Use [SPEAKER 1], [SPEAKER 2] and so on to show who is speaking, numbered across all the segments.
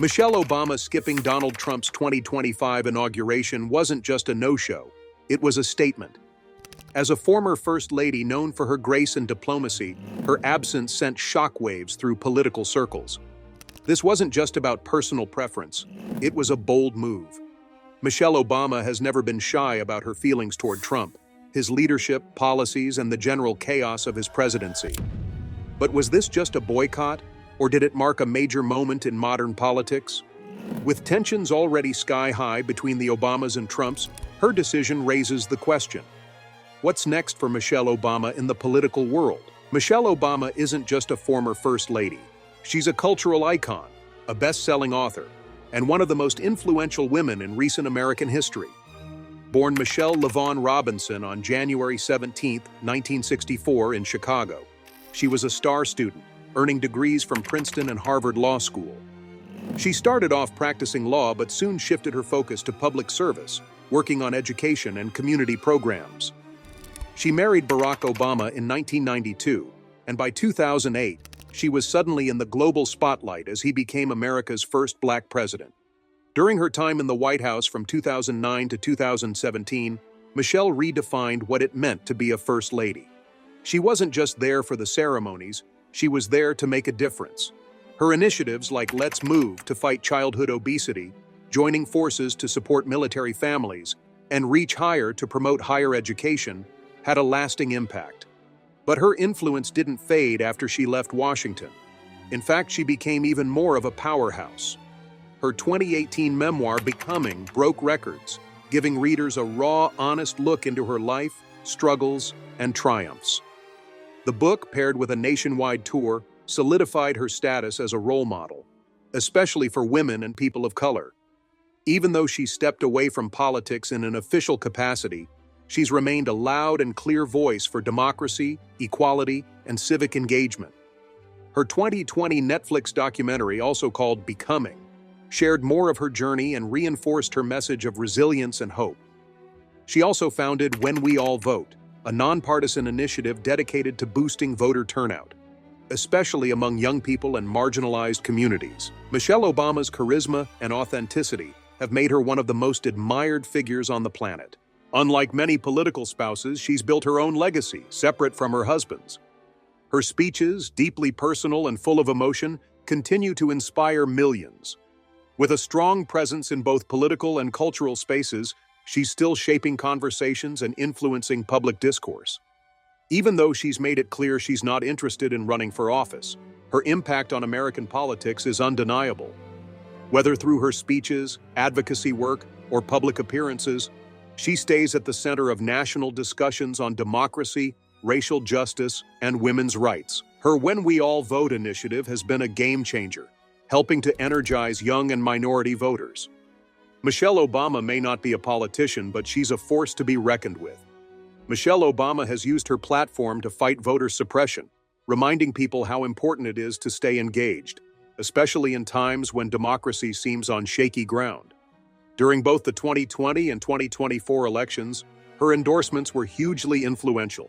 [SPEAKER 1] Michelle Obama skipping Donald Trump's 2025 inauguration wasn't just a no-show, it was a statement. As a former First Lady known for her grace and diplomacy, her absence sent shockwaves through political circles. This wasn't just about personal preference, it was a bold move. Michelle Obama has never been shy about her feelings toward Trump, his leadership, policies, and the general chaos of his presidency. But was this just a boycott, or did it mark a major moment in modern politics? With tensions already sky-high between the Obamas and Trumps, her decision raises the question. What's next for Michelle Obama in the political world? Michelle Obama isn't just a former First Lady. She's a cultural icon, a best-selling author, and one of the most influential women in recent American history. Born Michelle LaVaughn Robinson on January 17, 1964 in Chicago, she was a star student, earning degrees from Princeton and Harvard Law School. She started off practicing law but soon shifted her focus to public service, working on education and community programs. She married Barack Obama in 1992, and by 2008, she was suddenly in the global spotlight as he became America's first black president. During her time in the White House from 2009 to 2017, Michelle redefined what it meant to be a First Lady. She wasn't just there for the ceremonies, she was there to make a difference. Her initiatives like Let's Move to fight childhood obesity, joining forces to support military families, and Reach Higher to promote higher education had a lasting impact. But her influence didn't fade after she left Washington. In fact, she became even more of a powerhouse. Her 2018 memoir, Becoming, broke records, giving readers a raw, honest look into her life, struggles, and triumphs. The book, paired with a nationwide tour, solidified her status as a role model, especially for women and people of color. Even though she stepped away from politics in an official capacity, she's remained a loud and clear voice for democracy, equality, and civic engagement. Her 2020 Netflix documentary, also called Becoming, shared more of her journey and reinforced her message of resilience and hope. She also founded When We All Vote, a nonpartisan initiative dedicated to boosting voter turnout, especially among young people and marginalized communities. Michelle Obama's charisma and authenticity have made her one of the most admired figures on the planet. Unlike many political spouses, she's built her own legacy, separate from her husband's. Her speeches, deeply personal and full of emotion, continue to inspire millions. With a strong presence in both political and cultural spaces, she's still shaping conversations and influencing public discourse. Even though she's made it clear she's not interested in running for office, her impact on American politics is undeniable. Whether through her speeches, advocacy work, or public appearances, she stays at the center of national discussions on democracy, racial justice, and women's rights. Her When We All Vote initiative has been a game-changer, helping to energize young and minority voters. Michelle Obama may not be a politician, but she's a force to be reckoned with. Michelle Obama has used her platform to fight voter suppression, reminding people how important it is to stay engaged, especially in times when democracy seems on shaky ground. During both the 2020 and 2024 elections, her endorsements were hugely influential,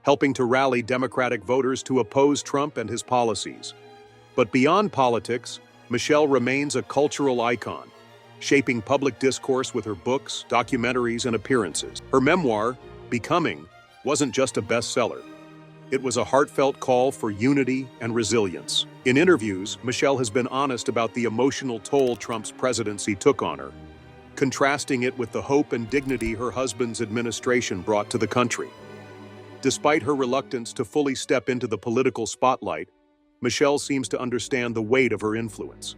[SPEAKER 1] helping to rally Democratic voters to oppose Trump and his policies. But beyond politics, Michelle remains a cultural icon, shaping public discourse with her books, documentaries, and appearances. Her memoir, Becoming, wasn't just a bestseller. It was a heartfelt call for unity and resilience. In interviews, Michelle has been honest about the emotional toll Trump's presidency took on her, contrasting it with the hope and dignity her husband's administration brought to the country. Despite her reluctance to fully step into the political spotlight, Michelle seems to understand the weight of her influence.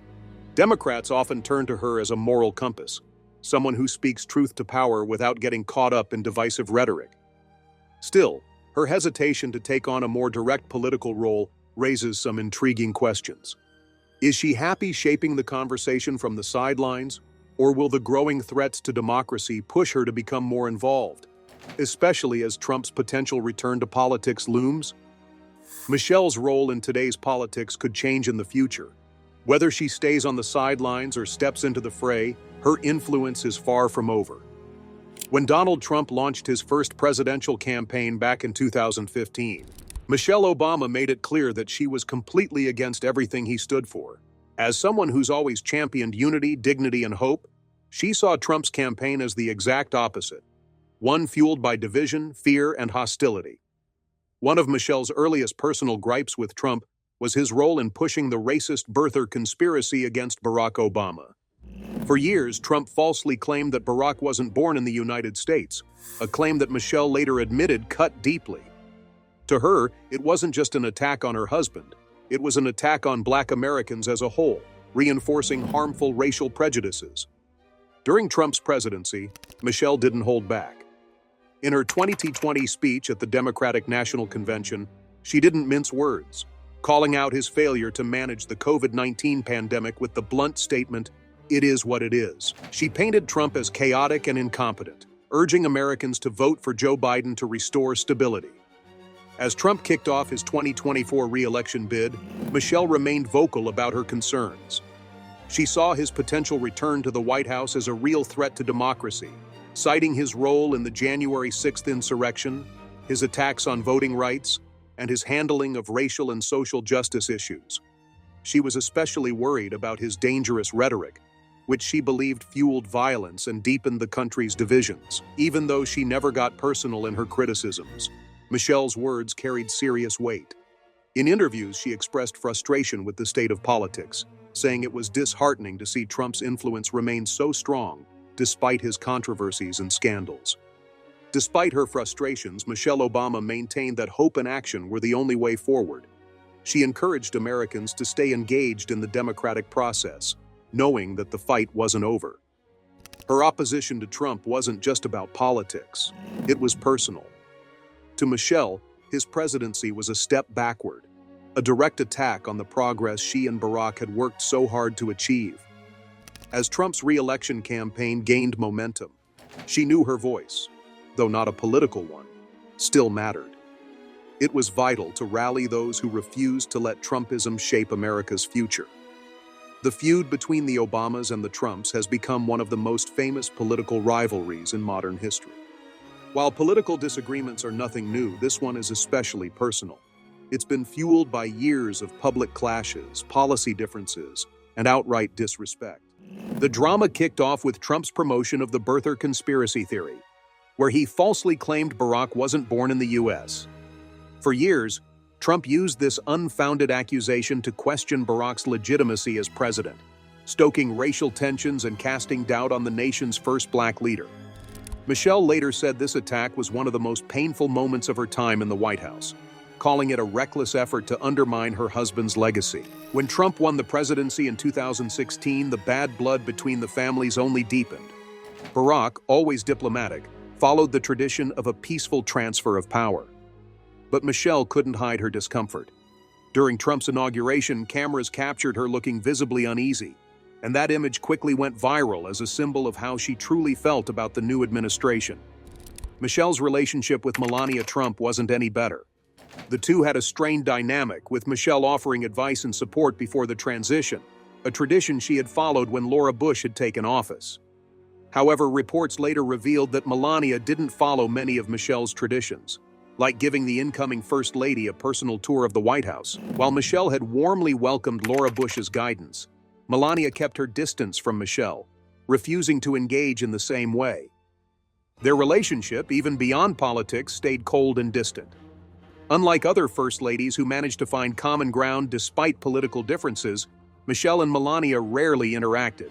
[SPEAKER 1] Democrats often turn to her as a moral compass, someone who speaks truth to power without getting caught up in divisive rhetoric. Still, her hesitation to take on a more direct political role raises some intriguing questions. Is she happy shaping the conversation from the sidelines, or will the growing threats to democracy push her to become more involved, especially as Trump's potential return to politics looms? Michelle's role in today's politics could change in the future. Whether she stays on the sidelines or steps into the fray, her influence is far from over. When Donald Trump launched his first presidential campaign back in 2015, Michelle Obama made it clear that she was completely against everything he stood for. As someone who's always championed unity, dignity, and hope, she saw Trump's campaign as the exact opposite, one fueled by division, fear, and hostility. One of Michelle's earliest personal gripes with Trump was his role in pushing the racist birther conspiracy against Barack Obama. For years, Trump falsely claimed that Barack wasn't born in the United States, a claim that Michelle later admitted cut deeply. To her, it wasn't just an attack on her husband. It was an attack on Black Americans as a whole, reinforcing harmful racial prejudices. During Trump's presidency, Michelle didn't hold back. In her 2020 speech at the Democratic National Convention, she didn't mince words, calling out his failure to manage the COVID-19 pandemic with the blunt statement, "It is what it is." She painted Trump as chaotic and incompetent, urging Americans to vote for Joe Biden to restore stability. As Trump kicked off his 2024 re-election bid, Michelle remained vocal about her concerns. She saw his potential return to the White House as a real threat to democracy, citing his role in the January 6th insurrection, his attacks on voting rights, and his handling of racial and social justice issues. She was especially worried about his dangerous rhetoric, which she believed fueled violence and deepened the country's divisions. Even though she never got personal in her criticisms, Michelle's words carried serious weight. In interviews, she expressed frustration with the state of politics, saying it was disheartening to see Trump's influence remain so strong despite his controversies and scandals. Despite her frustrations, Michelle Obama maintained that hope and action were the only way forward. She encouraged Americans to stay engaged in the democratic process, knowing that the fight wasn't over. Her opposition to Trump wasn't just about politics. It was personal. To Michelle, his presidency was a step backward, a direct attack on the progress she and Barack had worked so hard to achieve. As Trump's re-election campaign gained momentum, she knew her voice, though not a political one, still mattered. It was vital to rally those who refused to let Trumpism shape America's future. The feud between the Obamas and the Trumps has become one of the most famous political rivalries in modern history. While political disagreements are nothing new, this one is especially personal. It's been fueled by years of public clashes, policy differences, and outright disrespect. The drama kicked off with Trump's promotion of the birther conspiracy theory, where he falsely claimed Barack wasn't born in the U.S. For years, Trump used this unfounded accusation to question Barack's legitimacy as president, stoking racial tensions and casting doubt on the nation's first black leader. Michelle later said this attack was one of the most painful moments of her time in the White House, calling it a reckless effort to undermine her husband's legacy. When Trump won the presidency in 2016, the bad blood between the families only deepened. Barack, always diplomatic, followed the tradition of a peaceful transfer of power. But Michelle couldn't hide her discomfort. During Trump's inauguration, cameras captured her looking visibly uneasy, and that image quickly went viral as a symbol of how she truly felt about the new administration. Michelle's relationship with Melania Trump wasn't any better. The two had a strained dynamic, with Michelle offering advice and support before the transition, a tradition she had followed when Laura Bush had taken office. However, reports later revealed that Melania didn't follow many of Michelle's traditions, like giving the incoming First Lady a personal tour of the White House. While Michelle had warmly welcomed Laura Bush's guidance, Melania kept her distance from Michelle, refusing to engage in the same way. Their relationship, even beyond politics, stayed cold and distant. Unlike other First Ladies who managed to find common ground despite political differences, Michelle and Melania rarely interacted.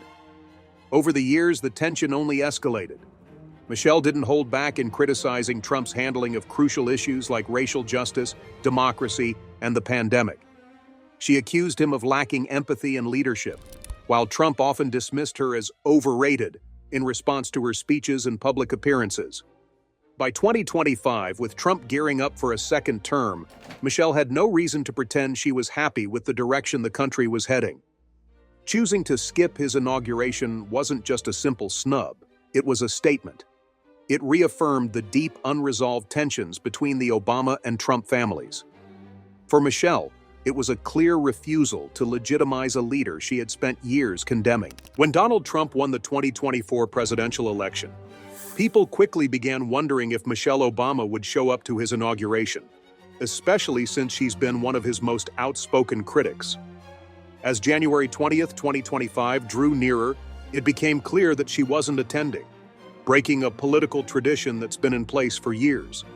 [SPEAKER 1] Over the years, the tension only escalated. Michelle didn't hold back in criticizing Trump's handling of crucial issues like racial justice, democracy, and the pandemic. She accused him of lacking empathy and leadership, while Trump often dismissed her as overrated in response to her speeches and public appearances. By 2025, with Trump gearing up for a second term, Michelle had no reason to pretend she was happy with the direction the country was heading. Choosing to skip his inauguration wasn't just a simple snub, it was a statement. It reaffirmed the deep, unresolved tensions between the Obama and Trump families. For Michelle, it was a clear refusal to legitimize a leader she had spent years condemning. When Donald Trump won the 2024 presidential election, people quickly began wondering if Michelle Obama would show up to his inauguration, especially since she's been one of his most outspoken critics. As January 20th, 2025 drew nearer, it became clear that she wasn't attending, breaking a political tradition that's been in place for years.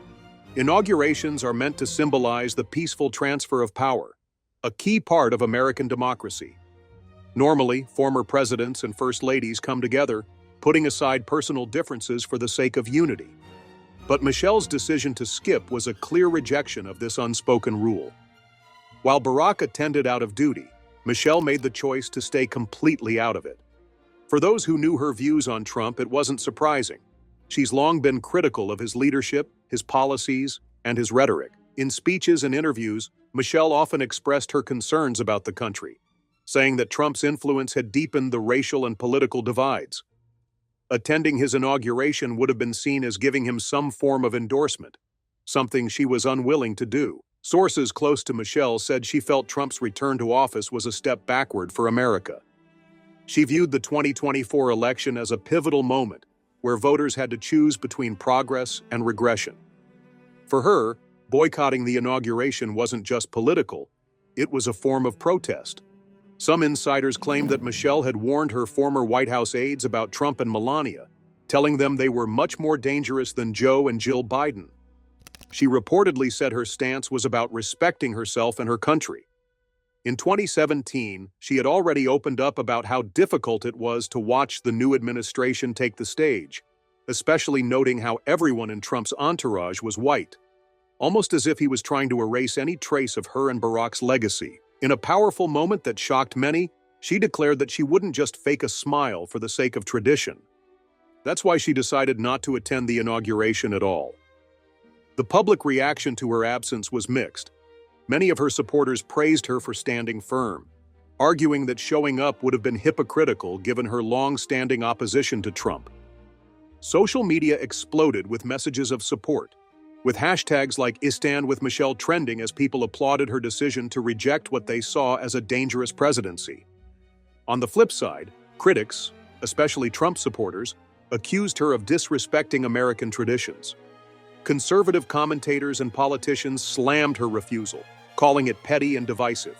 [SPEAKER 1] Inaugurations are meant to symbolize the peaceful transfer of power, a key part of American democracy. Normally, former presidents and first ladies come together, putting aside personal differences for the sake of unity. But Michelle's decision to skip was a clear rejection of this unspoken rule. While Barack attended out of duty, Michelle made the choice to stay completely out of it. For those who knew her views on Trump, it wasn't surprising. She's long been critical of his leadership, his policies, and his rhetoric. In speeches and interviews, Michelle often expressed her concerns about the country, saying that Trump's influence had deepened the racial and political divides. Attending his inauguration would have been seen as giving him some form of endorsement, something she was unwilling to do. Sources close to Michelle said she felt Trump's return to office was a step backward for America. She viewed the 2024 election as a pivotal moment where voters had to choose between progress and regression. For her, boycotting the inauguration wasn't just political, it was a form of protest. Some insiders claimed that Michelle had warned her former White House aides about Trump and Melania, telling them they were much more dangerous than Joe and Jill Biden. She reportedly said her stance was about respecting herself and her country. In 2017, she had already opened up about how difficult it was to watch the new administration take the stage, especially noting how everyone in Trump's entourage was white, almost as if he was trying to erase any trace of her and Barack's legacy. In a powerful moment that shocked many, she declared that she wouldn't just fake a smile for the sake of tradition. That's why she decided not to attend the inauguration at all. The public reaction to her absence was mixed. Many of her supporters praised her for standing firm, arguing that showing up would have been hypocritical given her long-standing opposition to Trump. Social media exploded with messages of support, with hashtags like #IStandWithMichelle trending as people applauded her decision to reject what they saw as a dangerous presidency. On the flip side, critics, especially Trump supporters, accused her of disrespecting American traditions. Conservative commentators and politicians slammed her refusal, calling it petty and divisive.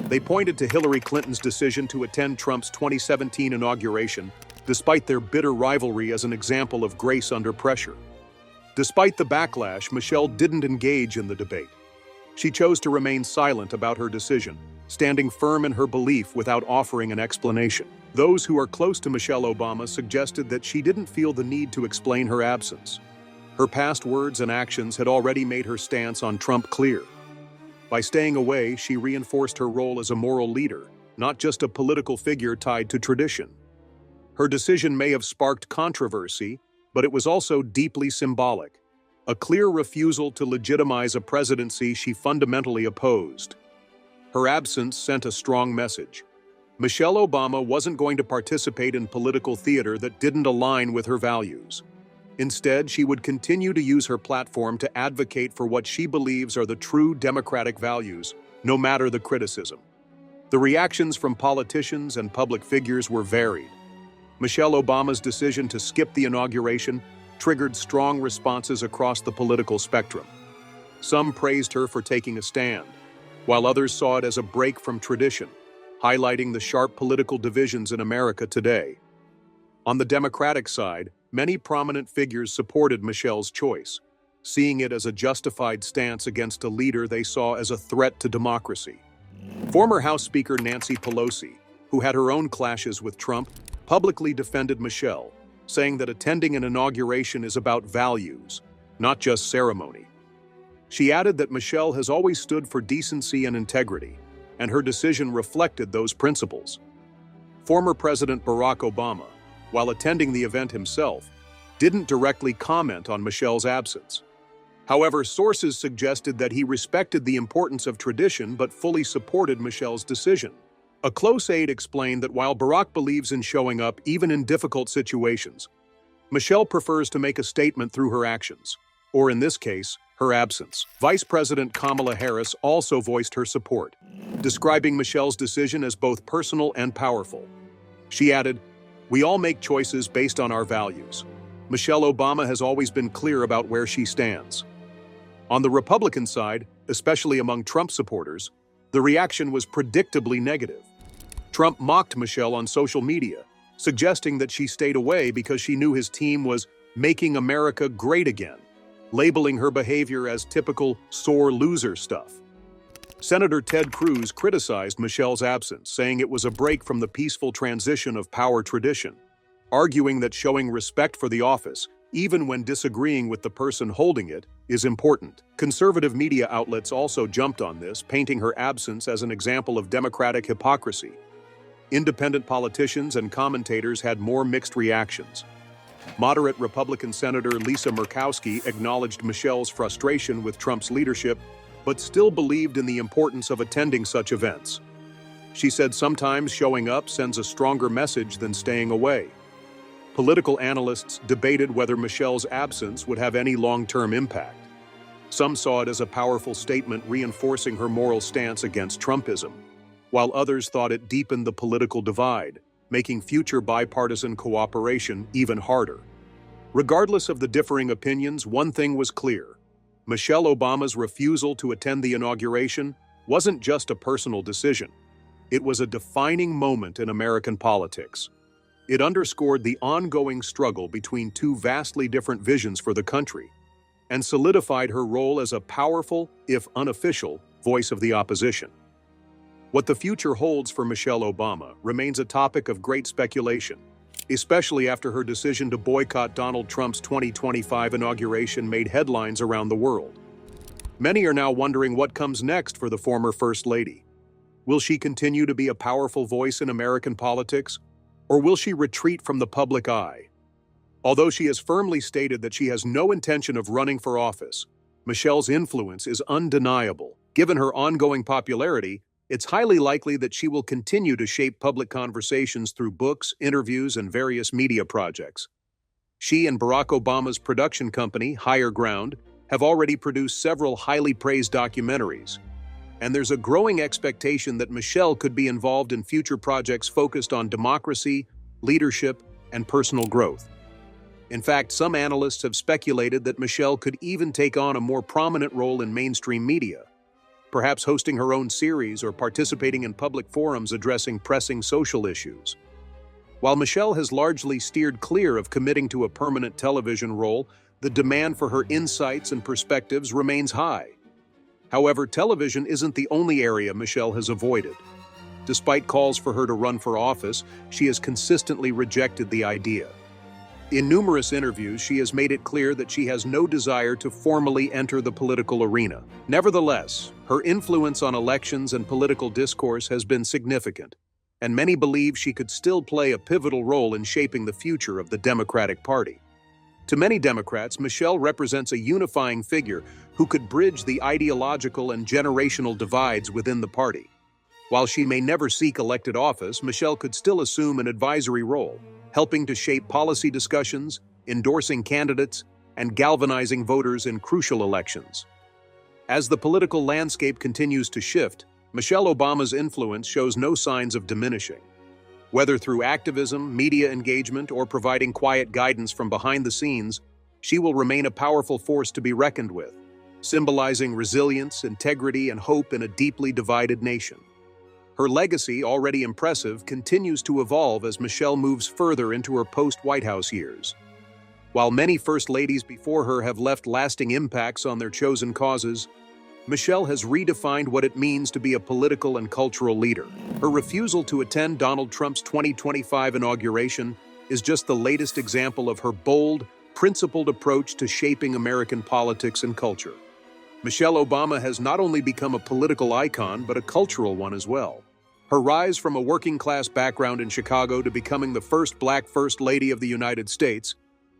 [SPEAKER 1] They pointed to Hillary Clinton's decision to attend Trump's 2017 inauguration, despite their bitter rivalry, as an example of grace under pressure. Despite the backlash, Michelle didn't engage in the debate. She chose to remain silent about her decision, standing firm in her belief without offering an explanation. Those who are close to Michelle Obama suggested that she didn't feel the need to explain her absence. Her past words and actions had already made her stance on Trump clear. By staying away, she reinforced her role as a moral leader, not just a political figure tied to tradition. Her decision may have sparked controversy, but it was also deeply symbolic, a clear refusal to legitimize a presidency she fundamentally opposed. Her absence sent a strong message. Michelle Obama wasn't going to participate in political theater that didn't align with her values. Instead, she would continue to use her platform to advocate for what she believes are the true democratic values, no matter the criticism. The reactions from politicians and public figures were varied. Michelle Obama's decision to skip the inauguration triggered strong responses across the political spectrum. Some praised her for taking a stand, while others saw it as a break from tradition, highlighting the sharp political divisions in America today. On the Democratic side, many prominent figures supported Michelle's choice, seeing it as a justified stance against a leader they saw as a threat to democracy. Former House Speaker Nancy Pelosi, who had her own clashes with Trump, publicly defended Michelle, saying that attending an inauguration is about values, not just ceremony. She added that Michelle has always stood for decency and integrity, and her decision reflected those principles. Former President Barack Obama, while attending the event himself, didn't directly comment on Michelle's absence. However, sources suggested that he respected the importance of tradition but fully supported Michelle's decision. A close aide explained that while Barack believes in showing up even in difficult situations, Michelle prefers to make a statement through her actions, or in this case, her absence. Vice President Kamala Harris also voiced her support, describing Michelle's decision as both personal and powerful. She added, "We all make choices based on our values. Michelle Obama has always been clear about where she stands." On the Republican side, especially among Trump supporters, the reaction was predictably negative. Trump mocked Michelle on social media, suggesting that she stayed away because she knew his team was making America great again, labeling her behavior as typical sore loser stuff. Senator Ted Cruz criticized Michelle's absence, saying it was a break from the peaceful transition of power tradition, arguing that showing respect for the office, even when disagreeing with the person holding it, is important. Conservative media outlets also jumped on this, painting her absence as an example of Democratic hypocrisy. Independent politicians and commentators had more mixed reactions. Moderate Republican Senator Lisa Murkowski acknowledged Michelle's frustration with Trump's leadership, but still believed in the importance of attending such events. She said sometimes showing up sends a stronger message than staying away. Political analysts debated whether Michelle's absence would have any long-term impact. Some saw it as a powerful statement reinforcing her moral stance against Trumpism, while others thought it deepened the political divide, making future bipartisan cooperation even harder. Regardless of the differing opinions, one thing was clear. Michelle Obama's refusal to attend the inauguration wasn't just a personal decision. It was a defining moment in American politics. It underscored the ongoing struggle between two vastly different visions for the country, and solidified her role as a powerful, if unofficial, voice of the opposition. What the future holds for Michelle Obama remains a topic of great speculation, especially after her decision to boycott Donald Trump's 2025 inauguration made headlines around the world. Many are now wondering what comes next for the former First Lady. Will she continue to be a powerful voice in American politics, or will she retreat from the public eye? Although she has firmly stated that she has no intention of running for office, Michelle's influence is undeniable. Given her ongoing popularity, it's highly likely that she will continue to shape public conversations through books, interviews, and various media projects. She and Barack Obama's production company, Higher Ground, have already produced several highly praised documentaries, and there's a growing expectation that Michelle could be involved in future projects focused on democracy, leadership, and personal growth. In fact, some analysts have speculated that Michelle could even take on a more prominent role in mainstream media, perhaps hosting her own series or participating in public forums addressing pressing social issues. While Michelle has largely steered clear of committing to a permanent television role, the demand for her insights and perspectives remains high. However, television isn't the only area Michelle has avoided. Despite calls for her to run for office, she has consistently rejected the idea. In numerous interviews, she has made it clear that she has no desire to formally enter the political arena. Nevertheless, her influence on elections and political discourse has been significant, and many believe she could still play a pivotal role in shaping the future of the Democratic Party. To many Democrats, Michelle represents a unifying figure who could bridge the ideological and generational divides within the party. While she may never seek elected office, Michelle could still assume an advisory role, helping to shape policy discussions, endorsing candidates, and galvanizing voters in crucial elections. As the political landscape continues to shift, Michelle Obama's influence shows no signs of diminishing. Whether through activism, media engagement, or providing quiet guidance from behind the scenes, she will remain a powerful force to be reckoned with, symbolizing resilience, integrity, and hope in a deeply divided nation. Her legacy, already impressive, continues to evolve as Michelle moves further into her post-White House years. While many First Ladies before her have left lasting impacts on their chosen causes, Michelle has redefined what it means to be a political and cultural leader. Her refusal to attend Donald Trump's 2025 inauguration is just the latest example of her bold, principled approach to shaping American politics and culture. Michelle Obama has not only become a political icon, but a cultural one as well. Her rise from a working-class background in Chicago to becoming the first Black First Lady of the United States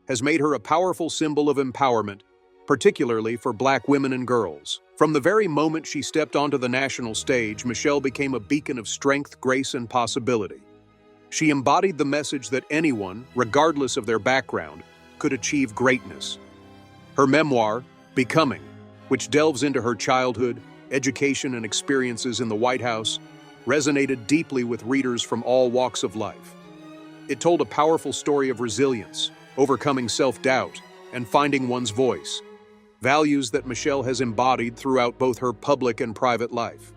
[SPEAKER 1] has made her a powerful symbol of empowerment, particularly for Black women and girls. From the very moment she stepped onto the national stage, Michelle became a beacon of strength, grace, and possibility. She embodied the message that anyone, regardless of their background, could achieve greatness. Her memoir, Becoming, which delves into her childhood, education, and experiences in the White House, resonated deeply with readers from all walks of life. It told a powerful story of resilience, overcoming self-doubt, and finding one's voice, values that Michelle has embodied throughout both her public and private life.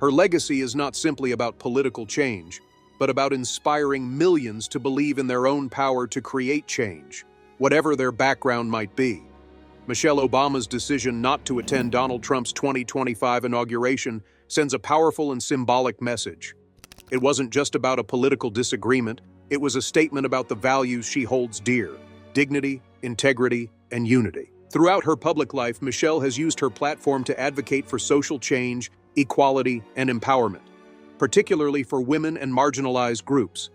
[SPEAKER 1] Her legacy is not simply about political change, but about inspiring millions to believe in their own power to create change, whatever their background might be. Michelle Obama's decision not to attend Donald Trump's 2025 inauguration sends a powerful and symbolic message. It wasn't just about a political disagreement, it was a statement about the values she holds dear: dignity, integrity, and unity. Throughout her public life, Michelle has used her platform to advocate for social change, equality, and empowerment, particularly for women and marginalized groups.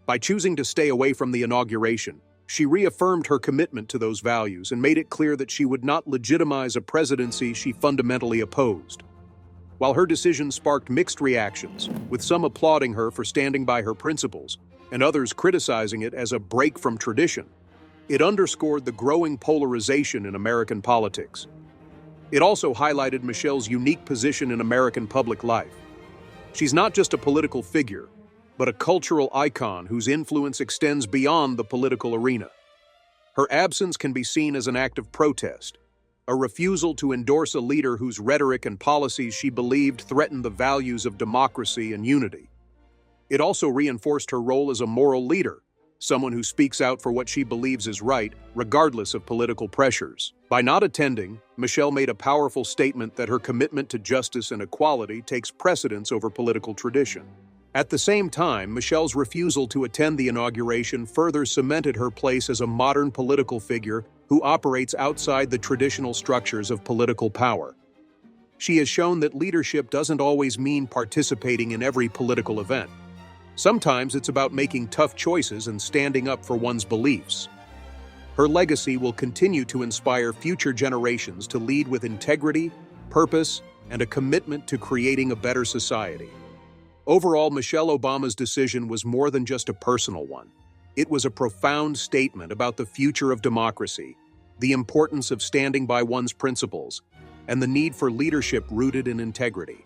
[SPEAKER 1] By choosing to stay away from the inauguration, she reaffirmed her commitment to those values and made it clear that she would not legitimize a presidency she fundamentally opposed. While her decision sparked mixed reactions, with some applauding her for standing by her principles and others criticizing it as a break from tradition, it underscored the growing polarization in American politics. It also highlighted Michelle's unique position in American public life. She's not just a political figure, but a cultural icon whose influence extends beyond the political arena. Her absence can be seen as an act of protest, a refusal to endorse a leader whose rhetoric and policies she believed threatened the values of democracy and unity. It also reinforced her role as a moral leader, someone who speaks out for what she believes is right, regardless of political pressures. By not attending, Michelle made a powerful statement that her commitment to justice and equality takes precedence over political tradition. At the same time, Michelle's refusal to attend the inauguration further cemented her place as a modern political figure who operates outside the traditional structures of political power. She has shown that leadership doesn't always mean participating in every political event. Sometimes it's about making tough choices and standing up for one's beliefs. Her legacy will continue to inspire future generations to lead with integrity, purpose, and a commitment to creating a better society. Overall, Michelle Obama's decision was more than just a personal one. It was a profound statement about the future of democracy, the importance of standing by one's principles, and the need for leadership rooted in integrity.